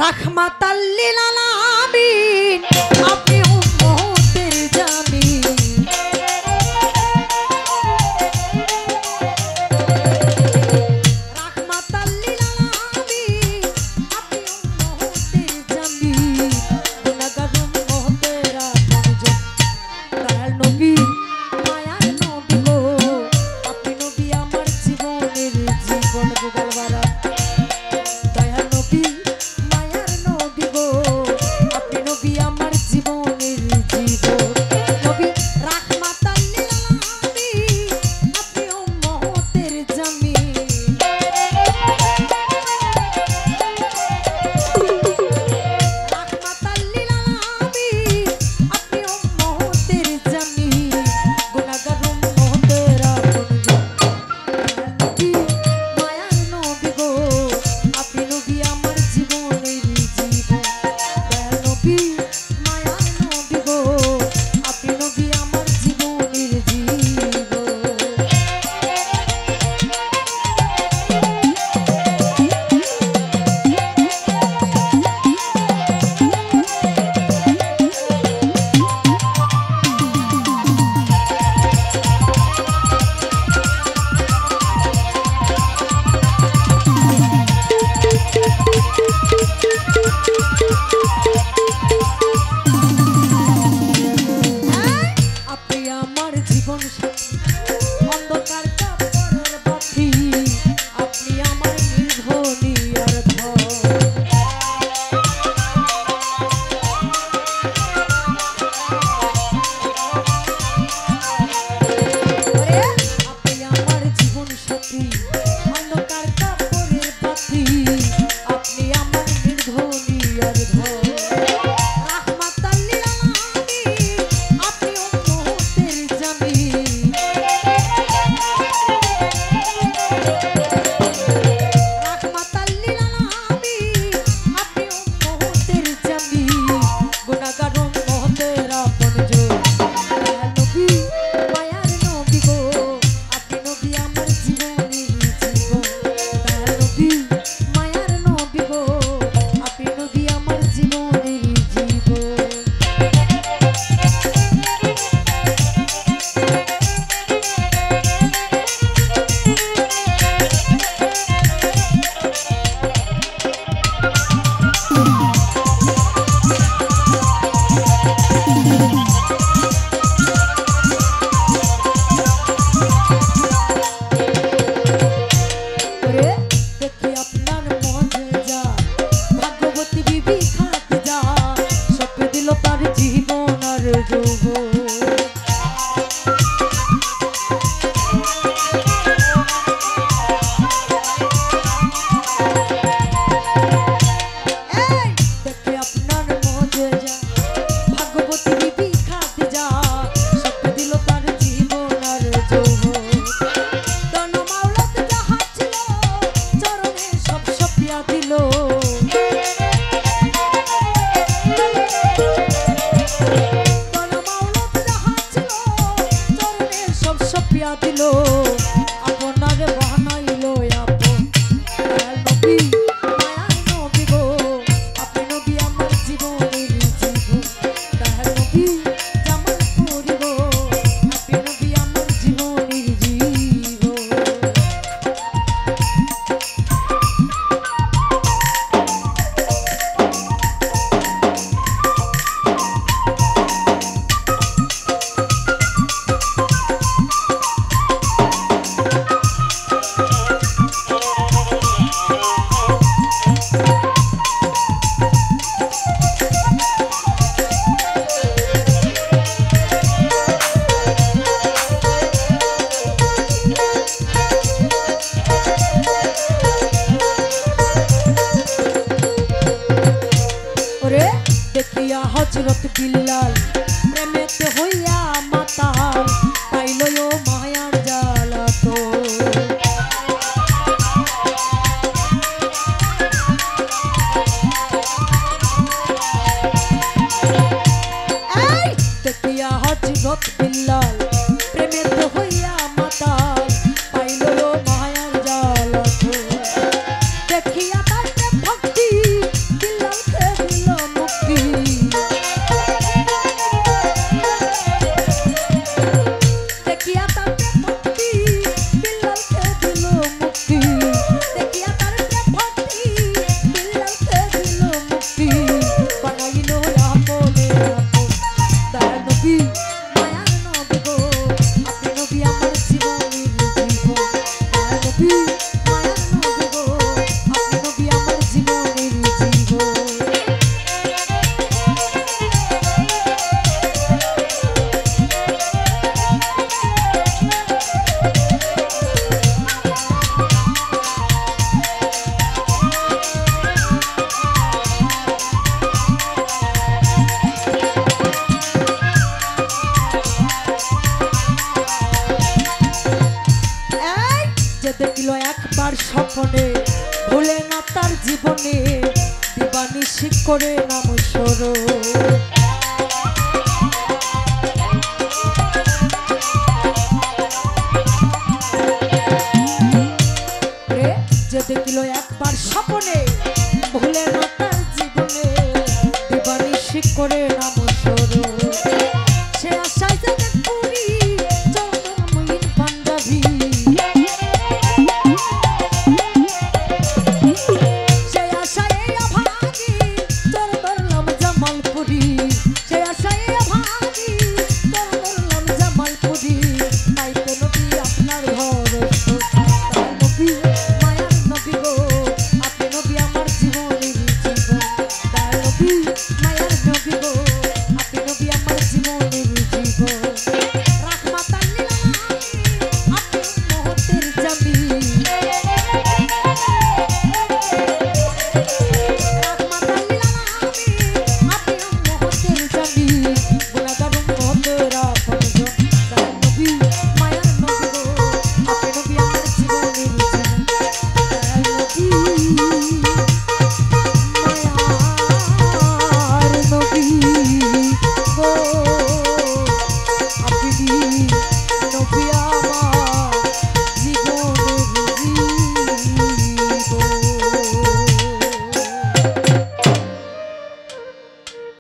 রাহমাতাল লিল আলামিন আপনি উম্মতের জামিন রাহমাতাল লিল আলামিন আপনি উম্মতের জামিন গুনাহগার উম্মতের আপনজন দয়াল নবী মায়ার নবী গো আপনি নবী আমার জীবনের জীবন গুগল বারা দয়াল নবী মায়ার নবী গো আপনি নবী আমার জীবনের জীবন নবী রাহমাতাল লিল আলামিন আপনি উম্মতের জামিন রাহমাতাল লিল আলামিন আপনি উম্মতের জামিন গুনাহগার উম্মতের আপনজন নবী মায়ার নবী গো আপনি নবী আমার জীবনের জীবন দয়াল নবী মায়ার নবী গো আপনি নবী আমার জীবনের জীবন আপনি আমার জীবন সাথী অন্ধকার কাপড়ের বাতি আপনি আমার নির্ভনি আর ধন ওরে আপনি আমার জীবন সাথী অন্ধকার কাপড়ের বাতি আপনি আমার নির্ভনি আর ধন রাহমাতাল লিল আলামিন আপনি উম্মতের জামিন রাহমাতাল লিল আলামিন আপনি উম্মতের জামিন গুনাহগার উম্মতের আপনজন দয়াল নবী মায়ার নবী গো আপনি নবী আমার জীবনের জীবন দয়াল নবী মায়ার নবী গো আপনি নবী আমার জীবনের জীবন ওরে দেখি আপনার মজা ভাগ্যবতী বিবি খাদিজা সব দিল তার জীবন আর যৌবন এই দেখি আপনার মজা ভাগ্যবতী বিবি খাদিজা সব দিল তার জীবন আর যৌবন দন মাওলাত যাহা ছিল চরণে সব সপিয়া দিল দন মাওলাত যাহা ছিল চরণে সব সপিয়া দিল আপনার বানাইল আপন দয়াল নবী মায়ার নবী গো আপনি নবী আমার জীবনের জীবন দয়াল নবী জামালপুরী গো আপনি নবী আমার জীবনের জীবন ওরে দেখিয়া হযরত বিল্লাল প্রেমেতে হইয়া মাতাল পাইল ও মায়ার জ্বালাতো এই দেখিয়া হযরত বিল্লাল প্রেমেতে হইয়া মাতাল পাইল ও মায়ার জ্বালাতো দেখিয়া তার ভক্তি বিল্লাল জীবনে দিবানিশি করে নাম স্মরণ। যে দেখিল একবার স্বপনে ভুলে না তার জীবনে দিবানিশি করে নাম